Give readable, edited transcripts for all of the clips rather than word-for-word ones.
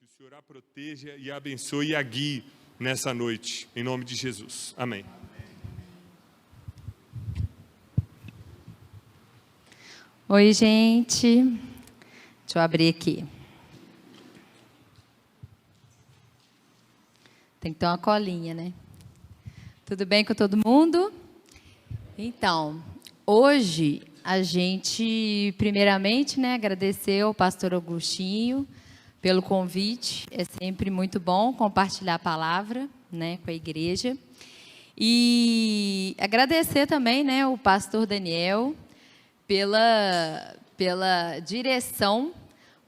o Senhor a proteja e a abençoe e a guie nessa noite, em nome de Jesus. Amém. Oi, gente. Deixa eu abrir aqui. Tem que ter uma colinha, né? Tudo bem com todo mundo? Então, hoje a gente, primeiramente, né, agradecer ao pastor Augustinho pelo convite. É sempre muito bom compartilhar a palavra, né, com a igreja. E agradecer também, né, o pastor Daniel pela direção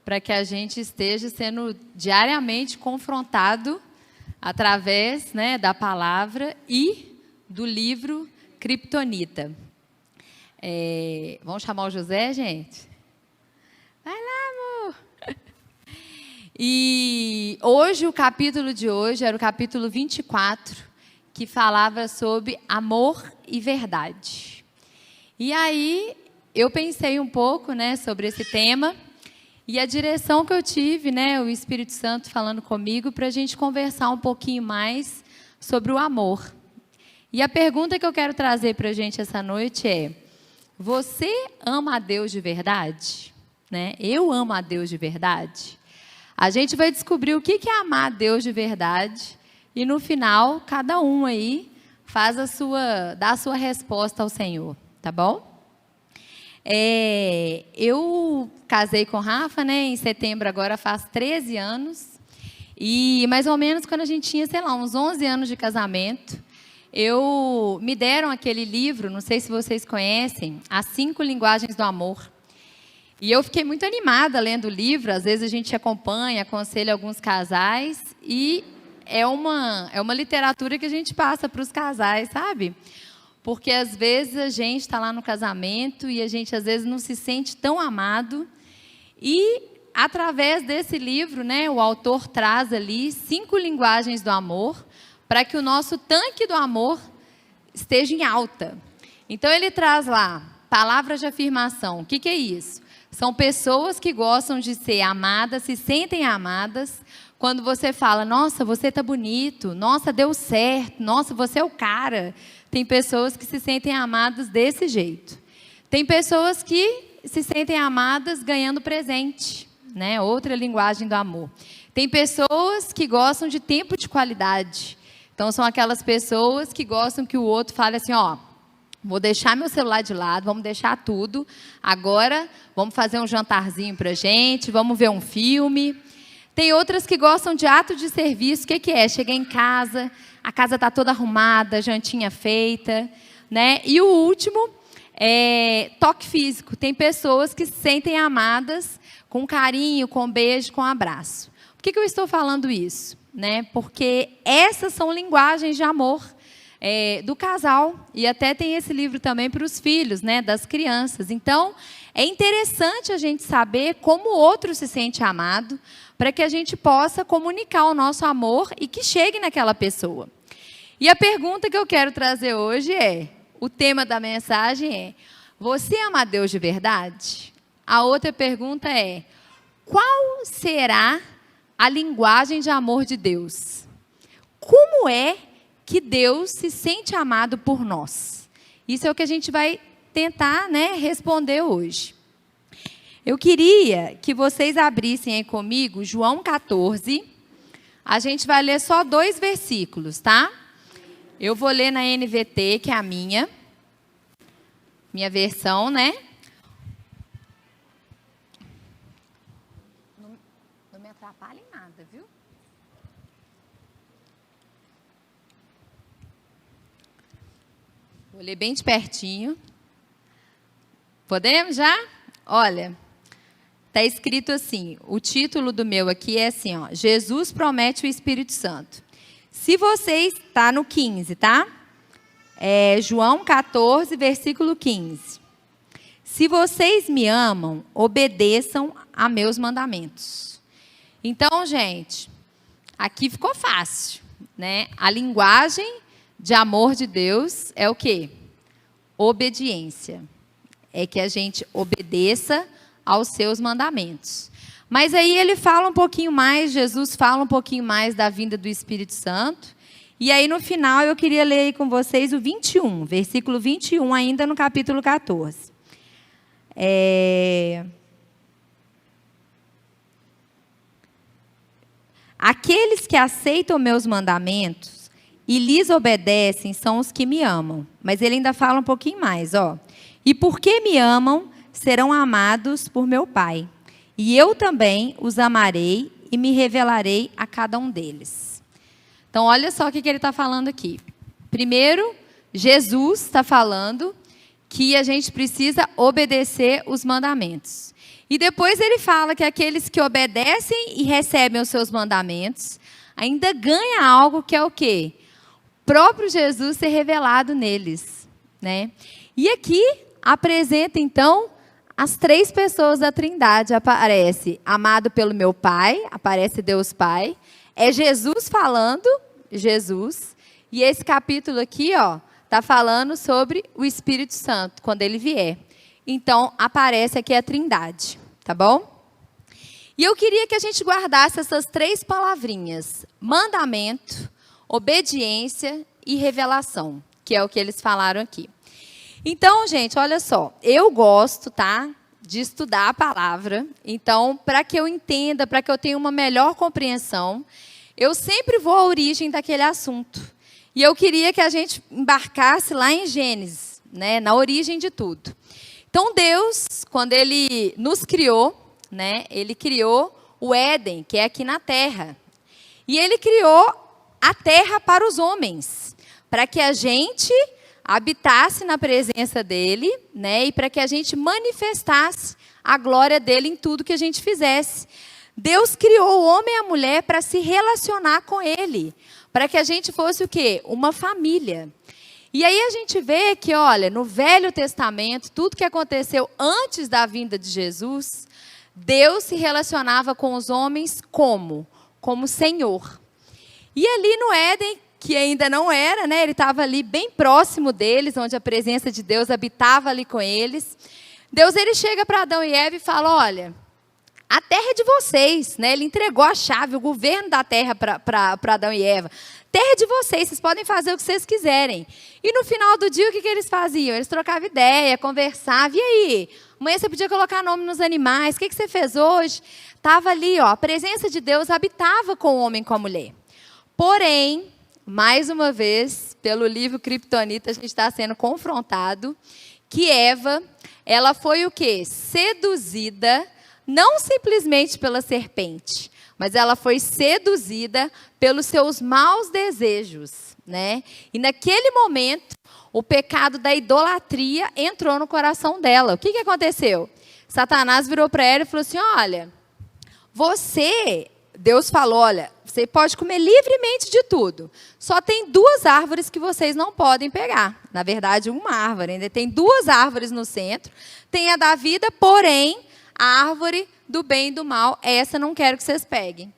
para que a gente esteja sendo diariamente confrontado através, né, da palavra e do livro Kryptonita. Vamos chamar o José, gente? Vai lá, amor! E hoje, o capítulo de hoje era o capítulo 24, que falava sobre amor e verdade. E aí, eu pensei um pouco, né, sobre esse tema, e a direção que eu tive, né, o Espírito Santo falando comigo, para a gente conversar um pouquinho mais sobre o amor. E a pergunta que eu quero trazer para a gente essa noite é: você ama a Deus de verdade? Né? Eu amo a Deus de verdade? A gente vai descobrir o que é amar a Deus de verdade, e no final, cada um aí dá a sua resposta ao Senhor, tá bom? Eu casei com o Rafa, né, em setembro agora faz 13 anos, e mais ou menos quando a gente tinha, sei lá, uns 11 anos de casamento, me deram aquele livro, não sei se vocês conhecem, As 5 Linguagens do Amor. E eu fiquei muito animada lendo o livro. Às vezes a gente acompanha, aconselha alguns casais, e é uma literatura que a gente passa para os casais, sabe? Porque às vezes a gente está lá no casamento e a gente às vezes não se sente tão amado. E através desse livro, né, o autor traz ali 5 linguagens do amor para que o nosso tanque do amor esteja em alta. Então ele traz lá palavras de afirmação. O que é isso? São pessoas que gostam de ser amadas, se sentem amadas. Quando você fala, nossa, você está bonito, nossa, deu certo, nossa, você é o cara. Tem pessoas que se sentem amadas desse jeito. Tem pessoas que se sentem amadas ganhando presente, né? Outra linguagem do amor. Tem pessoas que gostam de tempo de qualidade. Então, são aquelas pessoas que gostam que o outro fale assim, ó, vou deixar meu celular de lado, vamos deixar tudo. Agora, vamos fazer um jantarzinho pra gente, vamos ver um filme. Tem outras que gostam de ato de serviço. O que é? Cheguei em casa, a casa está toda arrumada, jantinha feita, né? E o último é toque físico. Tem pessoas que se sentem amadas com carinho, com beijo, com abraço. Por que eu estou falando isso? Né? Porque essas são linguagens de amor do casal, e até tem esse livro também para os filhos, né, das crianças. Então, é interessante a gente saber como o outro se sente amado, para que a gente possa comunicar o nosso amor e que chegue naquela pessoa. E a pergunta que eu quero trazer hoje o tema da mensagem é: você ama a Deus de verdade? A outra pergunta é: qual será a linguagem de amor de Deus? Como é que Deus se sente amado por nós? Isso é o que a gente vai tentar, né, responder hoje. Eu queria que vocês abrissem aí comigo João 14. A gente vai ler só 2 versículos, tá? Eu vou ler na NVT, que é a minha versão, né? Não me atrapalhe em nada, viu? Vou ler bem de pertinho. Podemos já? Olha, está escrito assim, o título do meu aqui é assim, ó, Jesus promete o Espírito Santo. Se vocês, está no 15, tá? João 14, versículo 15. Se vocês me amam, obedeçam a meus mandamentos. Então, gente, aqui ficou fácil, né? A linguagem de amor de Deus é o quê? Obediência. É que a gente obedeça aos seus mandamentos. Mas aí ele fala um pouquinho mais, Jesus fala um pouquinho mais da vinda do Espírito Santo. E aí no final eu queria ler aí com vocês o 21, versículo 21, ainda no capítulo 14. Aqueles que aceitam meus mandamentos e lhes obedecem são os que me amam. Mas ele ainda fala um pouquinho mais, ó. E porque me amam, serão amados por meu Pai. E eu também os amarei e me revelarei a cada um deles. Então, olha só o que ele está falando aqui. Primeiro, Jesus está falando que a gente precisa obedecer os mandamentos. E depois ele fala que aqueles que obedecem e recebem os seus mandamentos ainda ganham algo que é o quê? O próprio Jesus ser revelado neles, né? E aqui apresenta, então, as 3 pessoas da Trindade. Aparece amado pelo meu Pai, aparece Deus Pai. É Jesus falando, Jesus. E esse capítulo aqui, ó, está falando sobre o Espírito Santo, quando ele vier. Então, aparece aqui a Trindade, tá bom? E eu queria que a gente guardasse essas 3 palavrinhas: mandamento, obediência e revelação, que é o que eles falaram aqui. Então, gente, olha só, eu gosto, tá, de estudar a palavra. Então, para que eu entenda, para que eu tenha uma melhor compreensão, eu sempre vou à origem daquele assunto. E eu queria que a gente embarcasse lá em Gênesis, né, na origem de tudo. Então, Deus, quando ele nos criou, né, ele criou o Éden, que é aqui na terra. E ele criou a terra para os homens, para que a gente habitasse na presença dele, né, e para que a gente manifestasse a glória dele em tudo que a gente fizesse. Deus criou o homem e a mulher para se relacionar com ele, para que a gente fosse o quê? Uma família. E aí a gente vê que, olha, no Velho Testamento, tudo que aconteceu antes da vinda de Jesus, Deus se relacionava com os homens como? Como Senhor. E ali no Éden, que ainda não era, né? Ele estava ali bem próximo deles, onde a presença de Deus habitava ali com eles. Deus, ele chega para Adão e Eva e fala, olha, a terra é de vocês, né? Ele entregou a chave, o governo da terra para Adão e Eva. Terra é de vocês, vocês podem fazer o que vocês quiserem. E no final do dia, o que eles faziam? Eles trocavam ideia, conversavam. E aí? Amanhã você podia colocar nome nos animais. O que você fez hoje? Estava ali, ó, a presença de Deus habitava com o homem e com a mulher. Porém, mais uma vez, pelo livro Kryptonita, a gente está sendo confrontado que Eva, ela foi o quê? Seduzida, não simplesmente pela serpente, mas ela foi seduzida pelos seus maus desejos, né? E naquele momento, o pecado da idolatria entrou no coração dela. O que aconteceu? Satanás virou para ela e falou assim, olha, Deus falou, olha, você pode comer livremente de tudo. Só tem 2 árvores que vocês não podem pegar. Na verdade, uma árvore. Ainda tem 2 árvores no centro. Tem a da vida, porém, a árvore do bem e do mal, essa não quero que vocês peguem.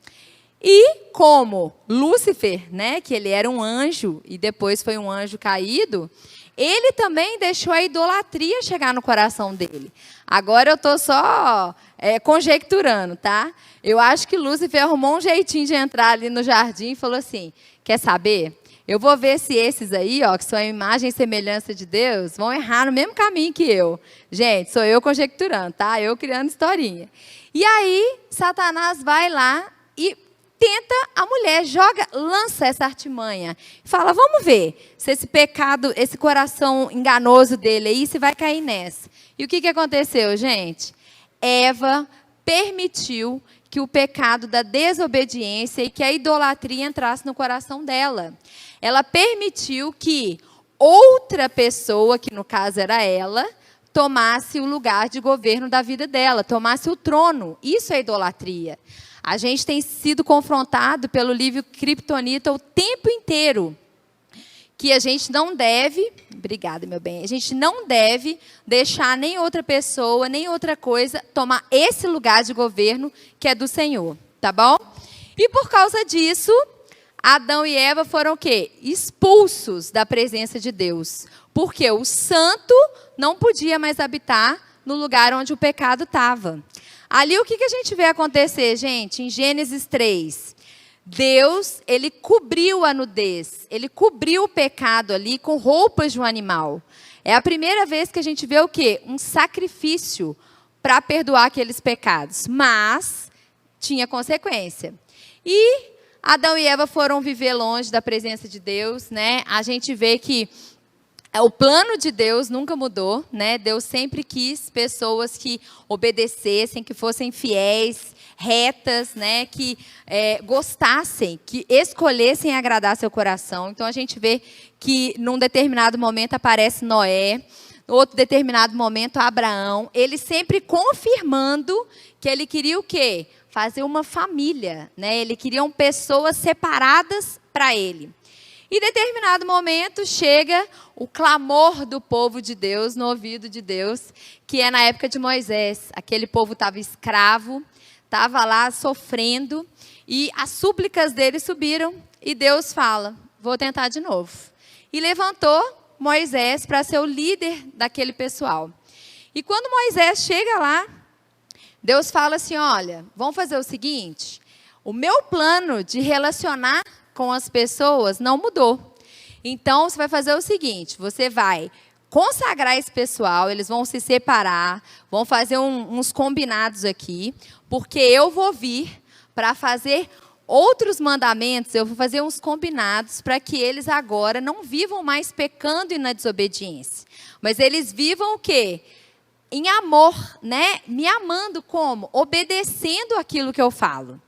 E como Lúcifer, né, que ele era um anjo e depois foi um anjo caído, ele também deixou a idolatria chegar no coração dele. Agora eu estou só conjecturando, tá? Eu acho que Lúcifer arrumou um jeitinho de entrar ali no jardim e falou assim, quer saber? Eu vou ver se esses aí, ó, que são a imagem e semelhança de Deus, vão errar no mesmo caminho que eu. Gente, sou eu conjecturando, tá? Eu criando historinha. E aí, Satanás vai lá e tenta a mulher, lança essa artimanha. Fala, vamos ver se esse pecado, esse coração enganoso dele aí, se vai cair nessa. E o que aconteceu, gente? Eva permitiu que o pecado da desobediência e que a idolatria entrasse no coração dela. Ela permitiu que outra pessoa, que no caso era ela, tomasse o lugar de governo da vida dela, tomasse o trono. Isso é idolatria. A gente tem sido confrontado pelo livro Kryptonita o tempo inteiro, que a gente não deve, obrigada, meu bem, a gente não deve deixar nem outra pessoa, nem outra coisa tomar esse lugar de governo que é do Senhor, tá bom? E por causa disso, Adão e Eva foram o quê? Expulsos da presença de Deus, porque o santo não podia mais habitar no lugar onde o pecado estava. Ali o que a gente vê acontecer, gente? Em Gênesis 3, Deus, ele cobriu a nudez, ele cobriu o pecado ali com roupas de um animal. É a primeira vez que a gente vê o quê? Um sacrifício para perdoar aqueles pecados, mas tinha consequência. E Adão e Eva foram viver longe da presença de Deus, né? A gente vê que o plano de Deus nunca mudou, né? Deus sempre quis pessoas que obedecessem, que fossem fiéis, retas, né? Que gostassem, que escolhessem agradar seu coração. Então a gente vê que num determinado momento aparece Noé, no outro determinado momento Abraão, ele sempre confirmando que ele queria o quê? Fazer uma família, né? Ele queria pessoas separadas para ele. E em determinado momento chega o clamor do povo de Deus no ouvido de Deus, que é na época de Moisés. Aquele povo estava escravo, estava lá sofrendo, e as súplicas dele subiram, e Deus fala, vou tentar de novo. E levantou Moisés para ser o líder daquele pessoal. E quando Moisés chega lá, Deus fala assim, olha, vamos fazer o seguinte, o meu plano de relacionar com as pessoas não mudou. Então, você vai fazer o seguinte, você vai consagrar esse pessoal, eles vão se separar, vão fazer uns combinados aqui, porque eu vou vir para fazer outros mandamentos, eu vou fazer uns combinados para que eles agora não vivam mais pecando e na desobediência. Mas eles vivam o quê? Em amor, né? Me amando como? Obedecendo aquilo que eu falo.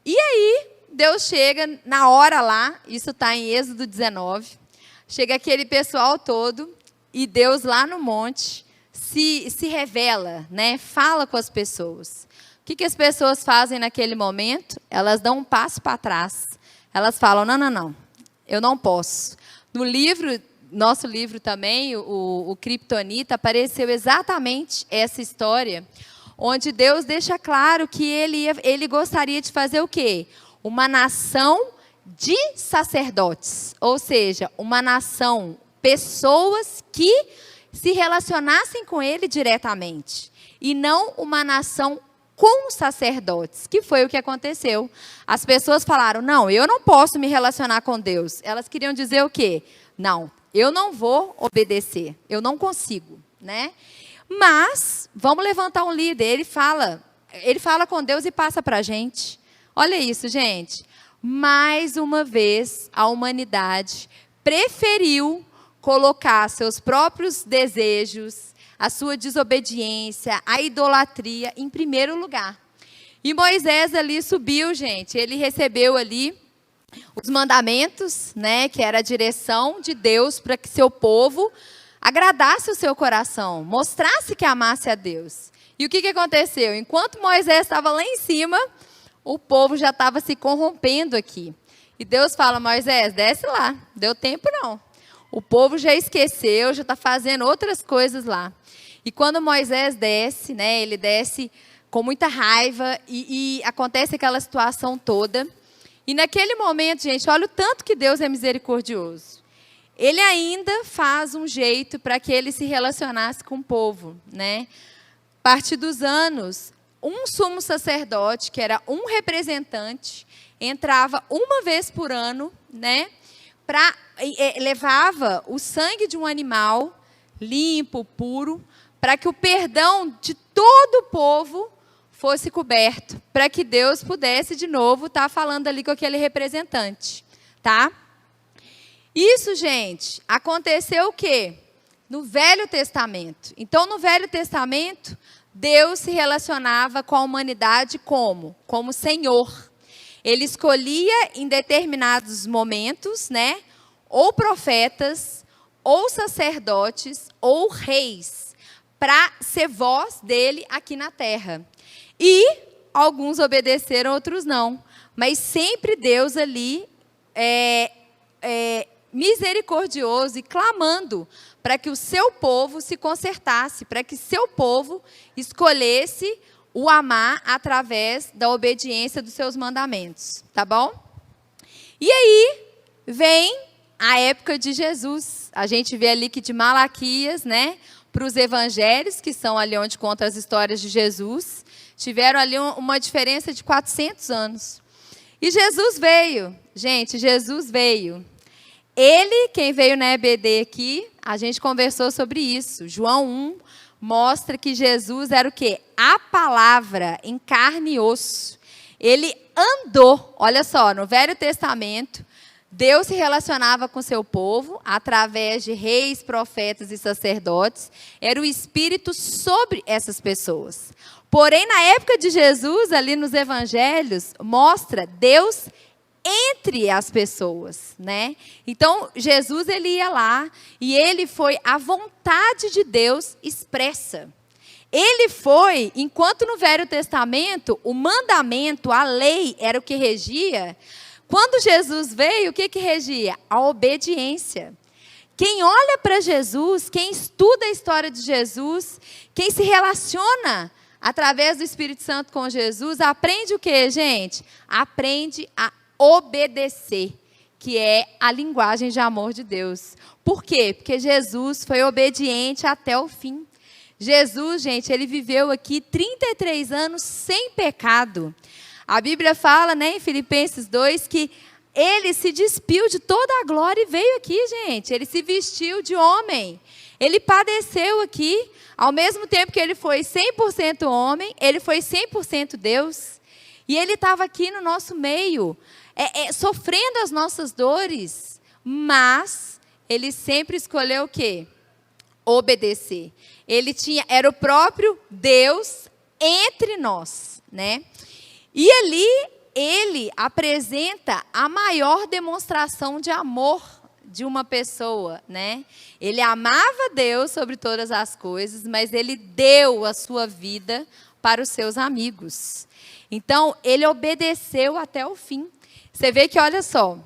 E aí, Deus chega na hora lá, isso está em Êxodo 19, chega aquele pessoal todo e Deus lá no monte se revela, né? Fala com as pessoas. O que as pessoas fazem naquele momento? Elas dão um passo para trás. Elas falam, não, eu não posso. No livro, nosso livro também, o Kryptonita, apareceu exatamente essa história, onde Deus deixa claro que ele gostaria de fazer o quê? Uma nação de sacerdotes, ou seja, uma nação, pessoas que se relacionassem com ele diretamente, e não uma nação com sacerdotes, que foi o que aconteceu. As pessoas falaram, não, eu não posso me relacionar com Deus. Elas queriam dizer o quê? Não, eu não vou obedecer, eu não consigo, né? Mas, vamos levantar um líder, ele fala com Deus e passa para a gente. Olha isso, gente. Mais uma vez, a humanidade preferiu colocar seus próprios desejos, a sua desobediência, a idolatria em primeiro lugar. E Moisés ali subiu, gente. Ele recebeu ali os mandamentos, né, que era a direção de Deus para que seu povo agradasse o seu coração, mostrasse que amasse a Deus. E o que aconteceu? Enquanto Moisés estava lá em cima, o povo já estava se corrompendo aqui. E Deus fala, Moisés, desce lá. Deu tempo não. O povo já esqueceu, já está fazendo outras coisas lá. E quando Moisés desce, né, ele desce com muita raiva e acontece aquela situação toda. E naquele momento, gente, olha o tanto que Deus é misericordioso. Ele ainda faz um jeito para que ele se relacionasse com o povo, né? A partir dos anos, um sumo sacerdote, que era um representante, entrava uma vez por ano, né? Levava o sangue de um animal limpo, puro, para que o perdão de todo o povo fosse coberto, para que Deus pudesse de novo estar falando ali com aquele representante, tá? Isso, gente, aconteceu o quê? No Velho Testamento. Então, no Velho Testamento, Deus se relacionava com a humanidade como? Como Senhor. Ele escolhia em determinados momentos, né, ou profetas, ou sacerdotes, ou reis, para ser voz dele aqui na terra. E alguns obedeceram, outros não. Mas sempre Deus ali misericordioso e clamando para que o seu povo se consertasse, para que seu povo escolhesse o amar através da obediência dos seus mandamentos, tá bom? E aí vem a época de Jesus. A gente vê ali que de Malaquias, né, para os evangelhos, que são ali onde conta as histórias de Jesus, Tiveram ali uma diferença de 400 anos. E Jesus veio. Gente, Jesus veio. Ele, quem veio na EBD aqui, a gente conversou sobre isso. João 1 mostra que Jesus era o quê? A palavra em carne e osso. Ele andou, olha só, no Velho Testamento, Deus se relacionava com seu povo através de reis, profetas e sacerdotes. Era o Espírito sobre essas pessoas. Porém, na época de Jesus, ali nos evangelhos, mostra Deus entre as pessoas, né? Então, Jesus, ele ia lá e ele foi a vontade de Deus expressa. Ele foi, enquanto no Velho Testamento, o mandamento, a lei, era o que regia. Quando Jesus veio, o que regia? A obediência. Quem olha para Jesus, quem estuda a história de Jesus, quem se relaciona através do Espírito Santo com Jesus, aprende o quê, gente? Aprende a obedecer, que é a linguagem de amor de Deus. Por quê? Porque Jesus foi obediente até o fim. Jesus, gente, ele viveu aqui 33 anos sem pecado. A Bíblia fala, né, em Filipenses 2, que ele se despiu de toda a glória e veio aqui, gente. Ele se vestiu de homem. Ele padeceu aqui. Ao mesmo tempo que ele foi 100% homem, ele foi 100% Deus. E ele estava aqui no nosso meio, sofrendo as nossas dores. Mas ele sempre escolheu o quê? Obedecer. Era o próprio Deus entre nós, né? E ali ele apresenta a maior demonstração de amor de uma pessoa, né? Ele amava Deus sobre todas as coisas, mas ele deu a sua vida para os seus amigos. Então, ele obedeceu até o fim. Você vê que, olha só,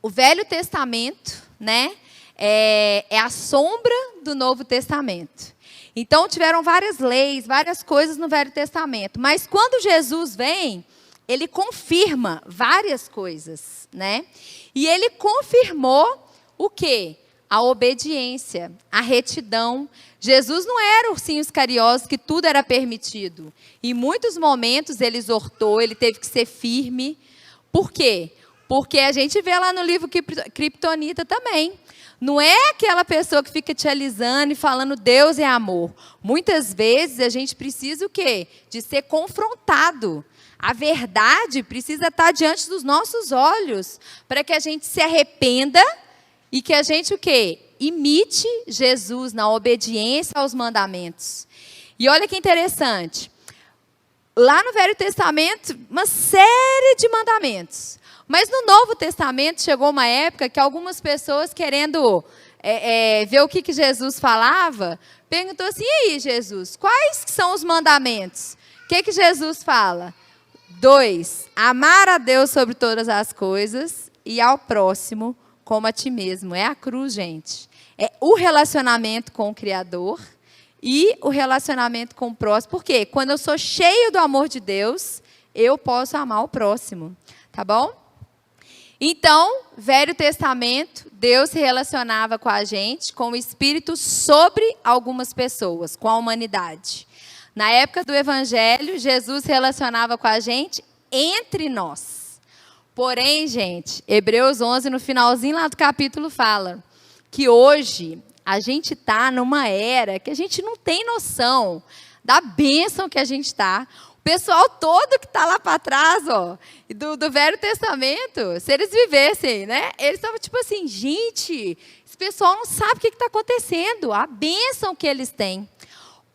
o Velho Testamento, né, é a sombra do Novo Testamento. Então, tiveram várias leis, várias coisas no Velho Testamento. Mas quando Jesus vem, ele confirma várias coisas, né? E ele confirmou o quê? A obediência, a retidão. Jesus não era o ursinho Iscariotes que tudo era permitido. Em muitos momentos ele exortou, ele teve que ser firme. Por quê? Porque a gente vê lá no livro Kryptonita também. Não é aquela pessoa que fica te alisando e falando Deus é amor. Muitas vezes a gente precisa o quê? De ser confrontado. A verdade precisa estar diante dos nossos olhos para que a gente se arrependa e que a gente o quê? Imite Jesus na obediência aos mandamentos. E olha que interessante. Lá no Velho Testamento, uma série de mandamentos. Mas no Novo Testamento chegou uma época que algumas pessoas querendo ver o que Jesus falava, perguntou assim, e aí Jesus, quais são os mandamentos? O que Jesus fala? 2, amar a Deus sobre todas as coisas e ao próximo como a ti mesmo. É a cruz, gente. É o relacionamento com o Criador e o relacionamento com o próximo. Por quê? Quando eu sou cheio do amor de Deus, eu posso amar o próximo. Tá bom? Então, Velho Testamento, Deus se relacionava com a gente, com o Espírito sobre algumas pessoas, com a humanidade. Na época do Evangelho, Jesus se relacionava com a gente entre nós. Porém, gente, Hebreus 11, no finalzinho lá do capítulo, fala que hoje a gente está numa era que a gente não tem noção da bênção que a gente está. O pessoal todo que está lá para trás, ó, do Velho Testamento, se eles vivessem, né? Eles estavam tipo assim, gente, esse pessoal não sabe o que está acontecendo, a bênção que eles têm.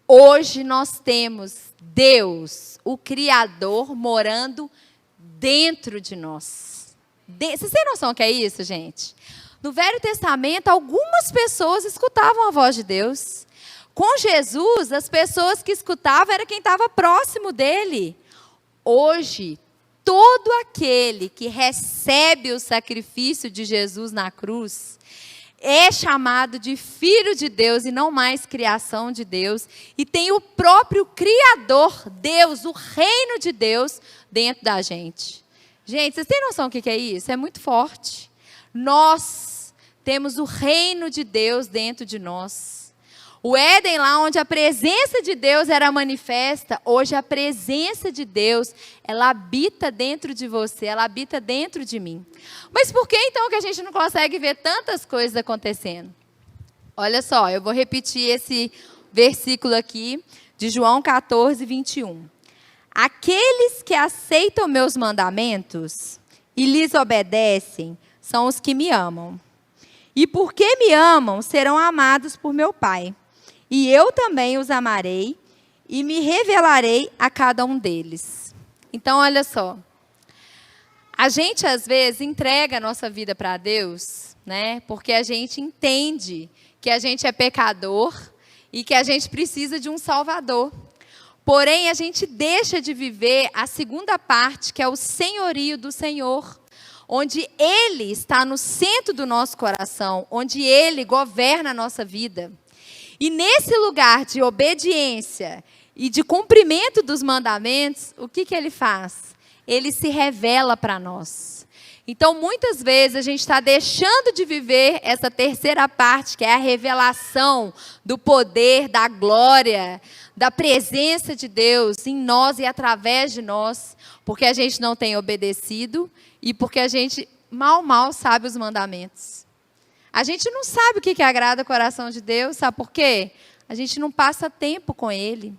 Hoje nós temos Deus, o Criador, morando dentro de nós. Vocês têm noção que é isso, gente? No Velho Testamento, algumas pessoas escutavam a voz de Deus. Com Jesus, as pessoas que escutavam era quem estava próximo dele. Hoje, todo aquele que recebe o sacrifício de Jesus na cruz é chamado de filho de Deus e não mais criação de Deus. E tem o próprio Criador, Deus, o reino de Deus dentro da gente. Gente, vocês têm noção do que é isso? É muito forte. Nós temos o reino de Deus dentro de nós. O Éden lá onde a presença de Deus era manifesta, hoje a presença de Deus, ela habita dentro de você, ela habita dentro de mim. Mas por que então que a gente não consegue ver tantas coisas acontecendo? Olha só, eu vou repetir esse versículo aqui de João 14, 21. Aqueles que aceitam meus mandamentos e lhes obedecem são os que me amam. E porque me amam, serão amados por meu Pai. E eu também os amarei e me revelarei a cada um deles. Então, olha só. A gente, às vezes, entrega a nossa vida para Deus, né? Porque a gente entende que a gente é pecador e que a gente precisa de um Salvador. Porém, a gente deixa de viver a segunda parte, que é o senhorio do Senhor, onde Ele está no centro do nosso coração, onde Ele governa a nossa vida. E nesse lugar de obediência e de cumprimento dos mandamentos, o que Ele faz? Ele se revela para nós. Então, muitas vezes, a gente está deixando de viver essa terceira parte, que é a revelação do poder, da glória, da presença de Deus em nós e através de nós, porque a gente não tem obedecido e porque a gente mal sabe os mandamentos. A gente não sabe o que agrada o coração de Deus, sabe por quê? A gente não passa tempo com Ele.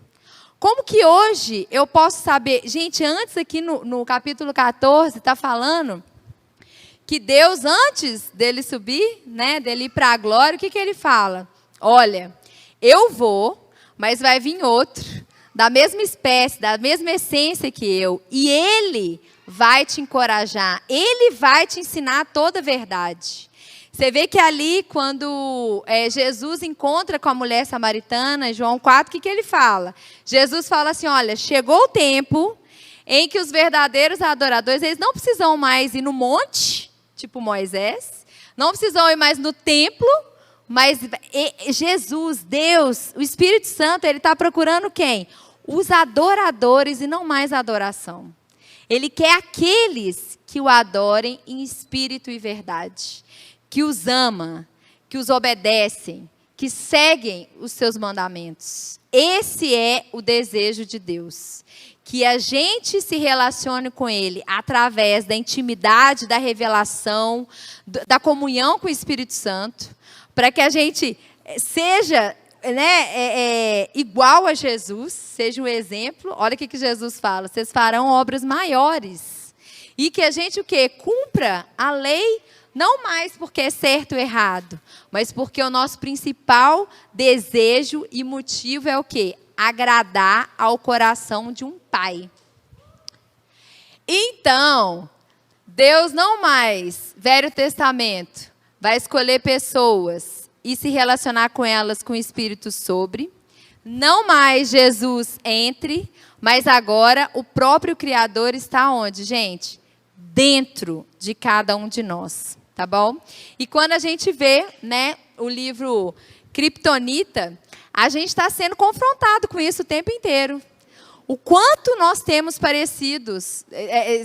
Como que hoje eu posso saber? Gente, antes aqui no capítulo 14, está falando que Deus, antes dele subir, né, dele ir para a glória, o que Ele fala? Olha, eu vou, mas vai vir outro, da mesma espécie, da mesma essência que eu, e Ele vai te encorajar, Ele vai te ensinar toda a verdade. Você vê que ali, quando Jesus encontra com a mulher samaritana, em João 4, o que Ele fala? Jesus fala assim, olha, chegou o tempo em que os verdadeiros adoradores, eles não precisam mais ir no monte, tipo Moisés, não precisam ir mais no templo, mas Jesus, Deus, o Espírito Santo, Ele está procurando quem? Os adoradores e não mais a adoração. Ele quer aqueles que o adorem em espírito e verdade, que os ama, que os obedecem, que seguem os seus mandamentos. Esse é o desejo de Deus. Que a gente se relacione com Ele através da intimidade, da revelação, da comunhão com o Espírito Santo, para que a gente seja, né, igual a Jesus, seja um exemplo. Olha o que Jesus fala, vocês farão obras maiores. E que a gente o quê? Cumpra a lei, não mais porque é certo ou errado, mas porque o nosso principal desejo e motivo é o quê? Agradar ao coração de um pai. Então, Deus não mais, Velho Testamento, vai escolher pessoas e se relacionar com elas com o Espírito sobre. Não mais Jesus entre, mas agora o próprio Criador está onde, gente? Dentro de cada um de nós. Tá bom? E quando a gente vê, né, o livro Kryptonita, a gente está sendo confrontado com isso o tempo inteiro. O quanto nós temos parecidos,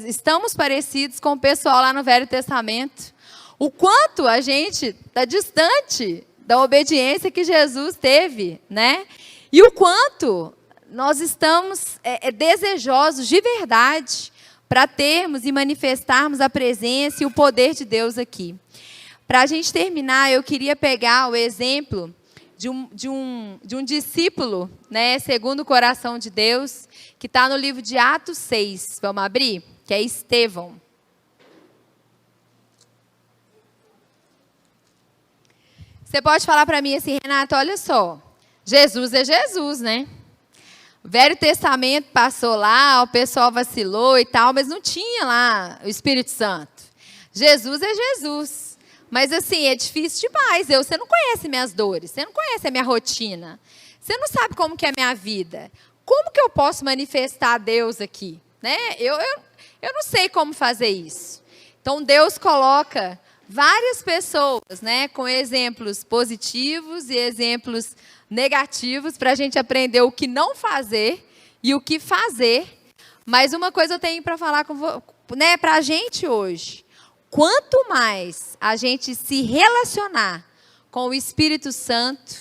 estamos parecidos com o pessoal lá no Velho Testamento. O quanto a gente está distante da obediência que Jesus teve, né? E o quanto nós estamos desejosos de verdade para termos e manifestarmos a presença e o poder de Deus aqui. Para a gente terminar, eu queria pegar o exemplo de um discípulo, né, segundo o coração de Deus, que está no livro de Atos 6. Vamos abrir? Que é Estevão. Você pode falar para mim assim, Renata, olha só, Jesus é Jesus, né? O Velho Testamento passou lá, o pessoal vacilou e tal, mas não tinha lá o Espírito Santo. Jesus é Jesus. Mas assim, é difícil demais. Você não conhece minhas dores, você não conhece a minha rotina. Você não sabe como que é a minha vida. Como que eu posso manifestar a Deus aqui? Né? Eu não sei como fazer isso. Então, Deus coloca várias pessoas, né, com exemplos positivos e exemplos negativos para a gente aprender o que não fazer e o que fazer. Mas uma coisa eu tenho para falar né, para a gente hoje. Quanto mais a gente se relacionar com o Espírito Santo,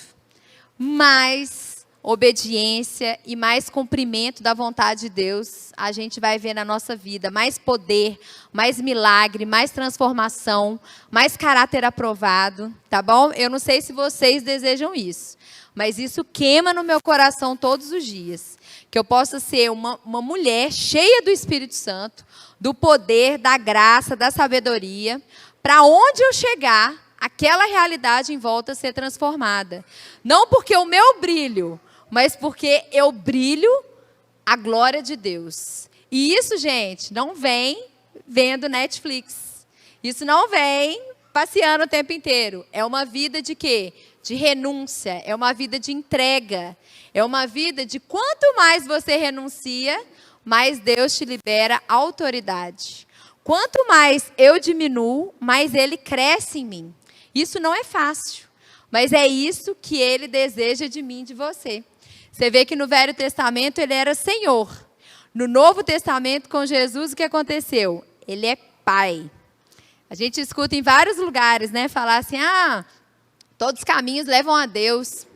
mais obediência e mais cumprimento da vontade de Deus a gente vai ver na nossa vida. Mais poder, mais milagre, mais transformação, mais caráter aprovado, tá bom? Eu não sei se vocês desejam isso, mas isso queima no meu coração todos os dias. Que eu possa ser uma mulher cheia do Espírito Santo, do poder, da graça, da sabedoria, para onde eu chegar, aquela realidade em volta ser transformada. Não porque o meu brilho, mas porque eu brilho a glória de Deus. E isso, gente, não vem vendo Netflix. Isso não vem passeando o tempo inteiro. É uma vida de quê? De renúncia. É uma vida de entrega. É uma vida de quanto mais você renuncia, mais Deus te libera autoridade. Quanto mais eu diminuo, mais Ele cresce em mim. Isso não é fácil, mas é isso que Ele deseja de mim e de você. Você vê que no Velho Testamento Ele era Senhor. No Novo Testamento, com Jesus, o que aconteceu? Ele é Pai. A gente escuta em vários lugares, né? Falar assim, todos os caminhos levam a Deus.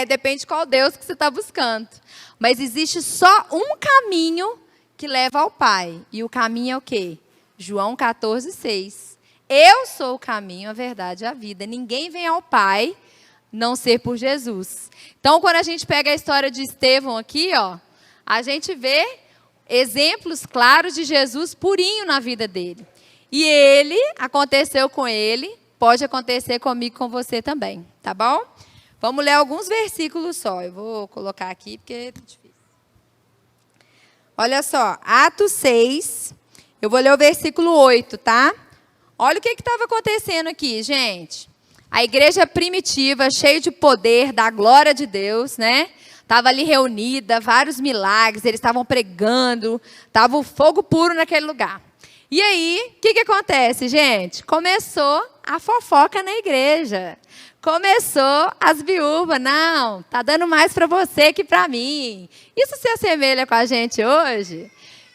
Depende de qual Deus que você está buscando. Mas existe só um caminho que leva ao Pai. E o caminho é o quê? João 14:6. Eu sou o caminho, a verdade e a vida. Ninguém vem ao Pai não ser por Jesus. Então, quando a gente pega a história de Estevão aqui, a gente vê exemplos claros de Jesus purinho na vida dele. E aconteceu com ele, pode acontecer comigo, com você também, tá bom? Vamos ler alguns versículos só. Eu vou colocar aqui porque é difícil. Olha só, Atos 6, eu vou ler o versículo 8, tá? Olha o que estava acontecendo aqui, gente. A igreja primitiva, cheia de poder, da glória de Deus, né? Estava ali reunida, vários milagres, eles estavam pregando, estava o fogo puro naquele lugar. E aí, o que acontece, gente? Começou a fofoca na igreja. Começou as viúvas, não, tá dando mais para você que para mim. Isso se assemelha com a gente hoje?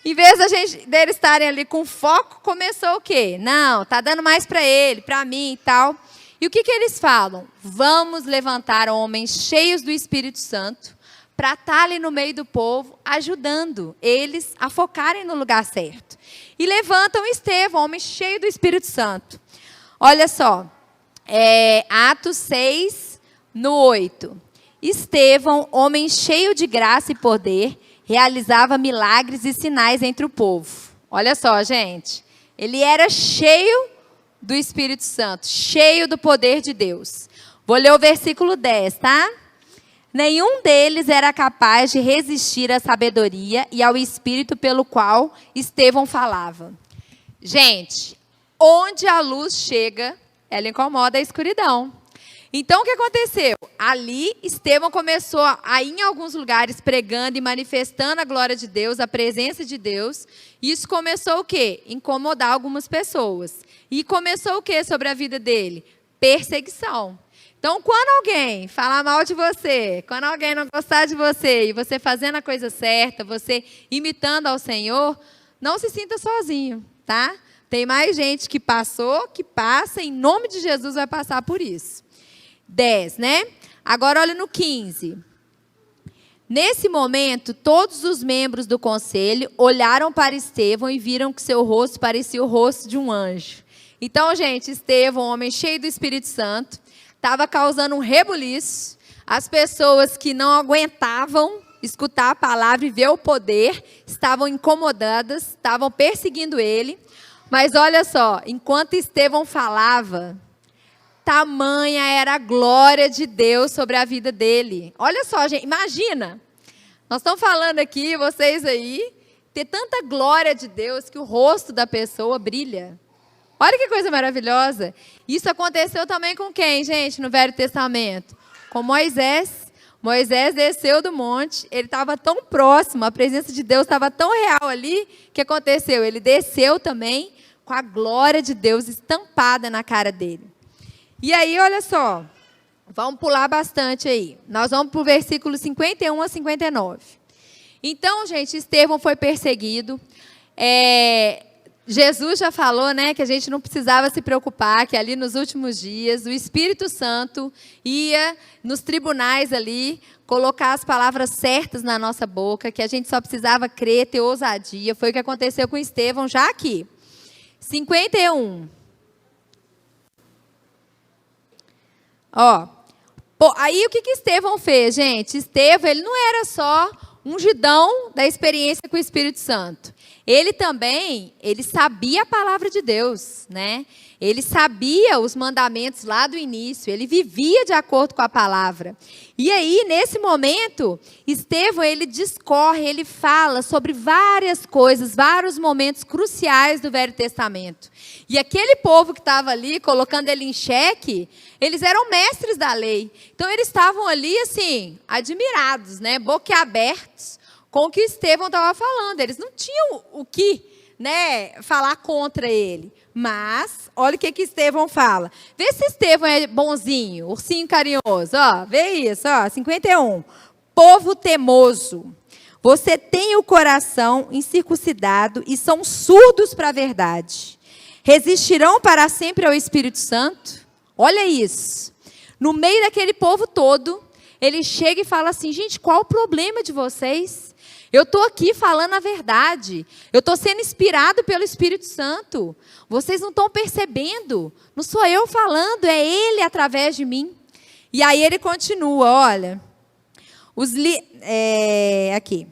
Em vez deles estarem ali com foco, começou o quê? Não, tá dando mais para ele, para mim e tal. E o que eles falam? Vamos levantar homens cheios do Espírito Santo para estar ali no meio do povo, ajudando eles a focarem no lugar certo. E levantam Estevão, homem cheio do Espírito Santo. Olha só, Atos 6, no 8. Estevão, homem cheio de graça e poder, realizava milagres e sinais entre o povo. Olha só, gente. Ele era cheio do Espírito Santo, cheio do poder de Deus. Vou ler o versículo 10, tá? Nenhum deles era capaz de resistir à sabedoria e ao Espírito pelo qual Estevão falava. Gente, onde a luz chega, ela incomoda a escuridão. Então, o que aconteceu? Ali, Estevão começou a ir em alguns lugares pregando e manifestando a glória de Deus, a presença de Deus. E isso começou o quê? Incomodar algumas pessoas. E começou o quê sobre a vida dele? Perseguição. Então, quando alguém falar mal de você, quando alguém não gostar de você, e você fazendo a coisa certa, você imitando ao Senhor, não se sinta sozinho, tá? Tem mais gente que passou, que passa, em nome de Jesus vai passar por isso. 10, né? Agora olha no 15. Nesse momento, todos os membros do conselho olharam para Estevão e viram que seu rosto parecia o rosto de um anjo. Então, gente, Estevão, homem cheio do Espírito Santo, estava causando um rebuliço. As pessoas que não aguentavam escutar a palavra e ver o poder estavam incomodadas, estavam perseguindo ele. Mas olha só, enquanto Estevão falava, tamanha era a glória de Deus sobre a vida dele. Olha só, gente, imagina. Nós estamos falando aqui, vocês aí, ter tanta glória de Deus que o rosto da pessoa brilha. Olha que coisa maravilhosa. Isso aconteceu também com quem, gente, no Velho Testamento? Com Moisés. Moisés desceu do monte, ele estava tão próximo, a presença de Deus estava tão real ali, que aconteceu? Ele desceu também com a glória de Deus estampada na cara dele. E aí, olha só, vamos pular bastante aí. Nós vamos para o versículo 51 a 59. Então, gente, Estevão foi perseguido. Jesus já falou, né, que a gente não precisava se preocupar, que ali nos últimos dias o Espírito Santo ia nos tribunais ali colocar as palavras certas na nossa boca, que a gente só precisava crer, ter ousadia. Foi o que aconteceu com Estevão já aqui. 51. Ó, aí o que Estevão fez, gente? Estevão, ele não era só ungidão da experiência com o Espírito Santo. Ele também, ele sabia a palavra de Deus, né? Ele sabia os mandamentos lá do início, ele vivia de acordo com a palavra. E aí, nesse momento, Estevão, ele discorre, ele fala sobre várias coisas, vários momentos cruciais do Velho Testamento. E aquele povo que estava ali, colocando ele em xeque, eles eram mestres da lei. Então, eles estavam ali, assim, admirados, né? Boquiabertos com o que Estevão estava falando. Eles não tinham o que, né, falar contra ele. Mas, olha o que Estevão fala. Vê se Estevão é bonzinho, ursinho carinhoso. Ó, vê isso, ó, 51. Povo temoso. Você tem o coração incircuncidado e são surdos para a verdade. Resistirão para sempre ao Espírito Santo? Olha isso. No meio daquele povo todo, ele chega e fala assim, gente, qual o problema de vocês? Eu estou aqui falando a verdade. Eu estou sendo inspirado pelo Espírito Santo. Vocês não estão percebendo. Não sou eu falando, é Ele através de mim. E aí ele continua, olha. Aqui.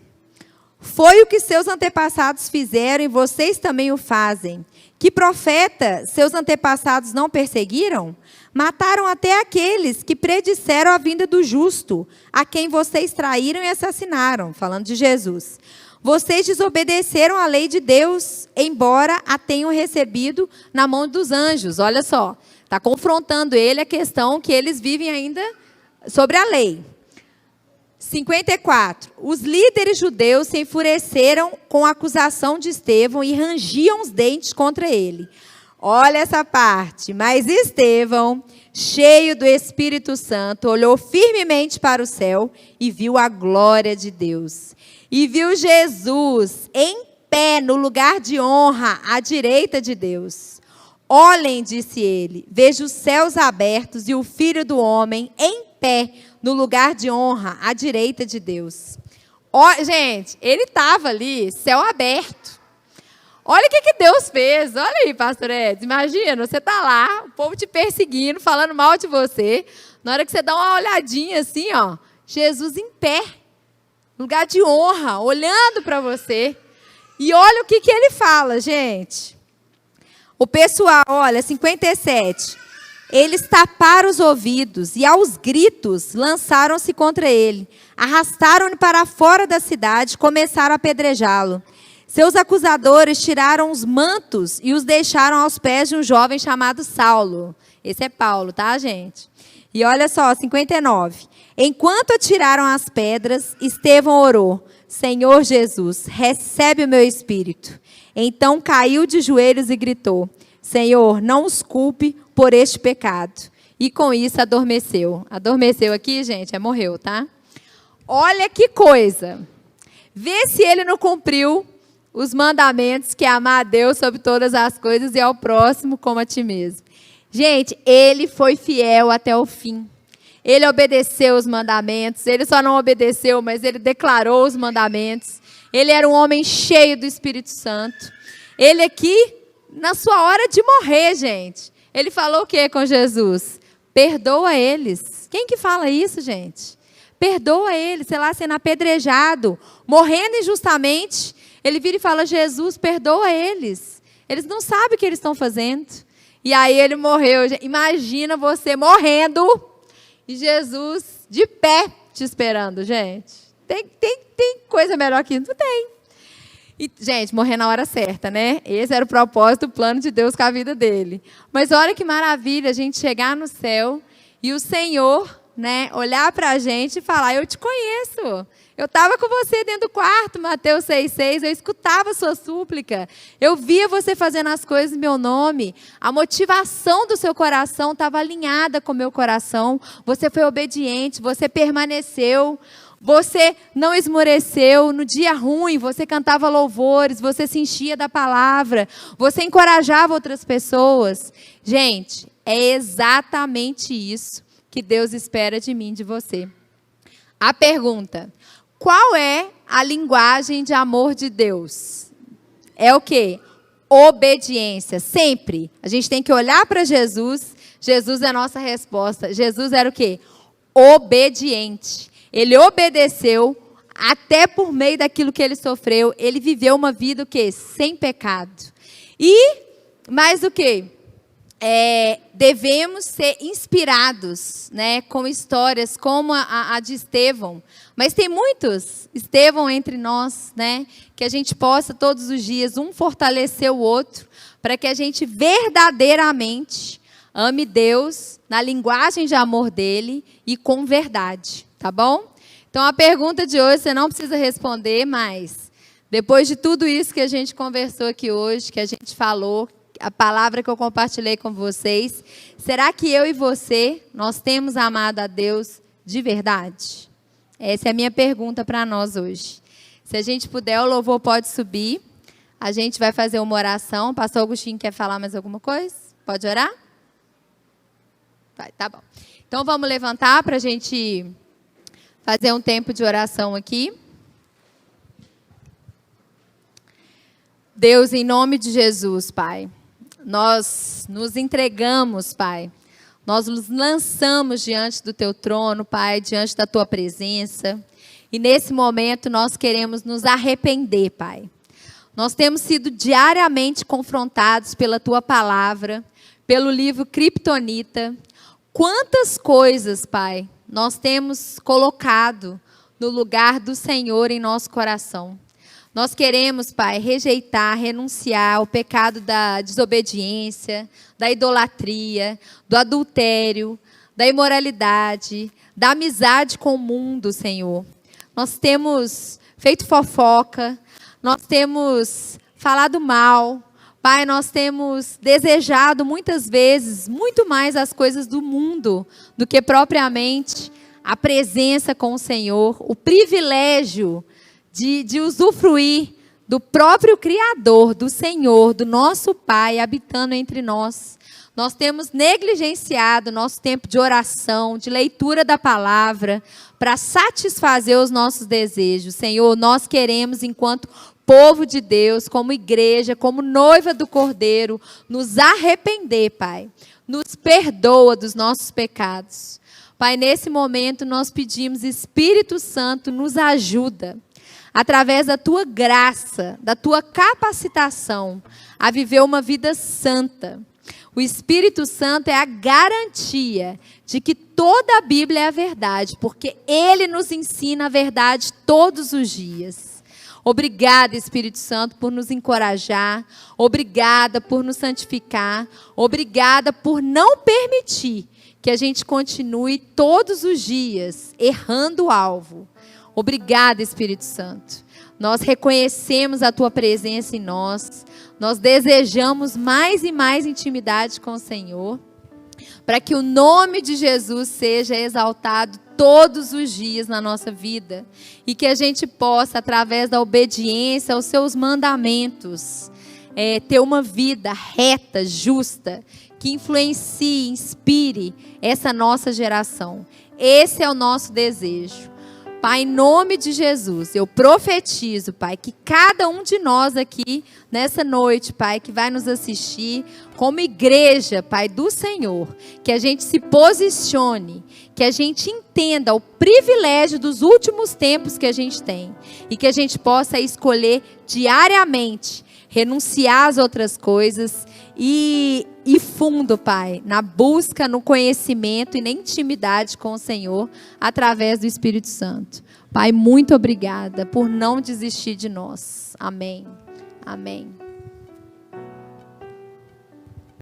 Foi o que seus antepassados fizeram e vocês também o fazem. Que profeta seus antepassados não perseguiram? Mataram até aqueles que predisseram a vinda do justo, a quem vocês traíram e assassinaram, falando de Jesus. Vocês desobedeceram à lei de Deus, embora a tenham recebido na mão dos anjos. Olha só, está confrontando ele a questão que eles vivem ainda sobre a lei. 54. Os líderes judeus se enfureceram com a acusação de Estevão e rangiam os dentes contra ele. Olha essa parte. Mas Estevão, cheio do Espírito Santo, olhou firmemente para o céu e viu a glória de Deus. E viu Jesus em pé no lugar de honra à direita de Deus. Olhem, disse ele, vejo os céus abertos e o Filho do Homem em pé no lugar de honra à direita de Deus. Gente, ele estava ali, céu aberto. Olha o que Deus fez. Olha aí, pastor Edson. Imagina, você está lá, o povo te perseguindo, falando mal de você. Na hora que você dá uma olhadinha assim, ó, Jesus em pé, lugar de honra, olhando para você. E olha o que ele fala, gente. O pessoal, olha, 57. Eles taparam os ouvidos e aos gritos lançaram-se contra ele. Arrastaram-no para fora da cidade e começaram a apedrejá-lo. Seus acusadores tiraram os mantos e os deixaram aos pés de um jovem chamado Saulo. Esse é Paulo, tá, gente? E olha só, 59. Enquanto atiraram as pedras, Estevão orou: Senhor Jesus, recebe o meu espírito. Então caiu de joelhos e gritou: Senhor, não os culpe por este pecado. E com isso adormeceu. Adormeceu aqui, gente, morreu, tá? Olha que coisa. Vê se ele não cumpriu os mandamentos, que é amar a Deus sobre todas as coisas e ao próximo como a ti mesmo. Gente, ele foi fiel até o fim. Ele obedeceu os mandamentos. Ele só não obedeceu, mas ele declarou os mandamentos. Ele era um homem cheio do Espírito Santo. Ele aqui, na sua hora de morrer, gente, ele falou o que com Jesus? Perdoa eles. Quem que fala isso, gente? Perdoa eles, sei lá, sendo apedrejado, morrendo injustamente. Ele vira e fala: Jesus, perdoa eles. Eles não sabem o que eles estão fazendo. E aí ele morreu. Imagina você morrendo e Jesus de pé te esperando, gente. Tem coisa melhor que isso? Não tem. E, gente, morrer na hora certa, né? Esse era o propósito, o plano de Deus com a vida dele. Mas olha que maravilha a gente chegar no céu e o Senhor, né, olhar para a gente e falar: eu te conheço. Eu estava com você dentro do quarto, Mateus 6,6, eu escutava a sua súplica. Eu via você fazendo as coisas em meu nome. A motivação do seu coração estava alinhada com o meu coração. Você foi obediente, você permaneceu. Você não esmoreceu. No dia ruim, você cantava louvores, você se enchia da palavra, você encorajava outras pessoas. Gente, é exatamente isso que Deus espera de mim, de você. A pergunta: qual é a linguagem de amor de Deus? É o quê? Obediência. Sempre. A gente tem que olhar para Jesus. Jesus é a nossa resposta. Jesus era o quê? Obediente. Ele obedeceu até por meio daquilo que ele sofreu. Ele viveu uma vida o quê? Sem pecado. E mais o quê? Devemos ser inspirados, né, com histórias como a de Estevão. Mas tem muitos Estevão entre nós, né, que a gente possa todos os dias um fortalecer o outro, para que a gente verdadeiramente ame Deus na linguagem de amor dele e com verdade, tá bom? Então a pergunta de hoje você não precisa responder, mas depois de tudo isso que a gente conversou aqui hoje, que a gente falou, a palavra que eu compartilhei com vocês, será que eu e você, nós temos amado a Deus de verdade? Essa é a minha pergunta para nós hoje. Se a gente puder, o louvor pode subir. A gente vai fazer uma oração. O pastor Agostinho quer falar mais alguma coisa? Pode orar? Vai, tá bom. Então vamos levantar para a gente fazer um tempo de oração aqui. Deus, em nome de Jesus, Pai, nós nos entregamos, Pai. Nós nos lançamos diante do Teu trono, Pai, diante da Tua presença. E nesse momento nós queremos nos arrepender, Pai. Nós temos sido diariamente confrontados pela Tua palavra, pelo livro Kryptonita. Quantas coisas, Pai, nós temos colocado no lugar do Senhor em nosso coração. Nós queremos, Pai, rejeitar, renunciar ao pecado da desobediência, da idolatria, do adultério, da imoralidade, da amizade com o mundo, Senhor. Nós temos feito fofoca, nós temos falado mal, Pai, nós temos desejado muitas vezes muito mais as coisas do mundo do que propriamente a presença com o Senhor, o privilégio de usufruir do próprio Criador, do Senhor, do nosso Pai, habitando entre nós. Nós temos negligenciado nosso tempo de oração, de leitura da palavra, para satisfazer os nossos desejos. Senhor, nós queremos, enquanto povo de Deus, como igreja, como noiva do Cordeiro, nos arrepender, Pai. Nos perdoa dos nossos pecados. Pai, nesse momento nós pedimos, Espírito Santo, nos ajuda, através da Tua graça, da Tua capacitação, a viver uma vida santa. O Espírito Santo é a garantia de que toda a Bíblia é a verdade, porque Ele nos ensina a verdade todos os dias. Obrigada, Espírito Santo, por nos encorajar. Obrigada por nos santificar. Obrigada por não permitir que a gente continue todos os dias errando o alvo. Obrigada, Espírito Santo. Nós reconhecemos a Tua presença em nós. Nós desejamos mais e mais intimidade com o Senhor, para que o nome de Jesus seja exaltado todos os dias na nossa vida e que a gente possa, através da obediência aos Seus mandamentos, ter uma vida reta, justa, que influencie, inspire essa nossa geração. Esse é o nosso desejo. Pai, em nome de Jesus, eu profetizo, Pai, que cada um de nós aqui, nessa noite, Pai, que vai nos assistir, como igreja, Pai, do Senhor, que a gente se posicione, que a gente entenda o privilégio dos últimos tempos que a gente tem e que a gente possa escolher diariamente, renunciar às outras coisas e fundo, Pai, na busca, no conhecimento e na intimidade com o Senhor, através do Espírito Santo. Pai, muito obrigada por não desistir de nós. Amém. Amém.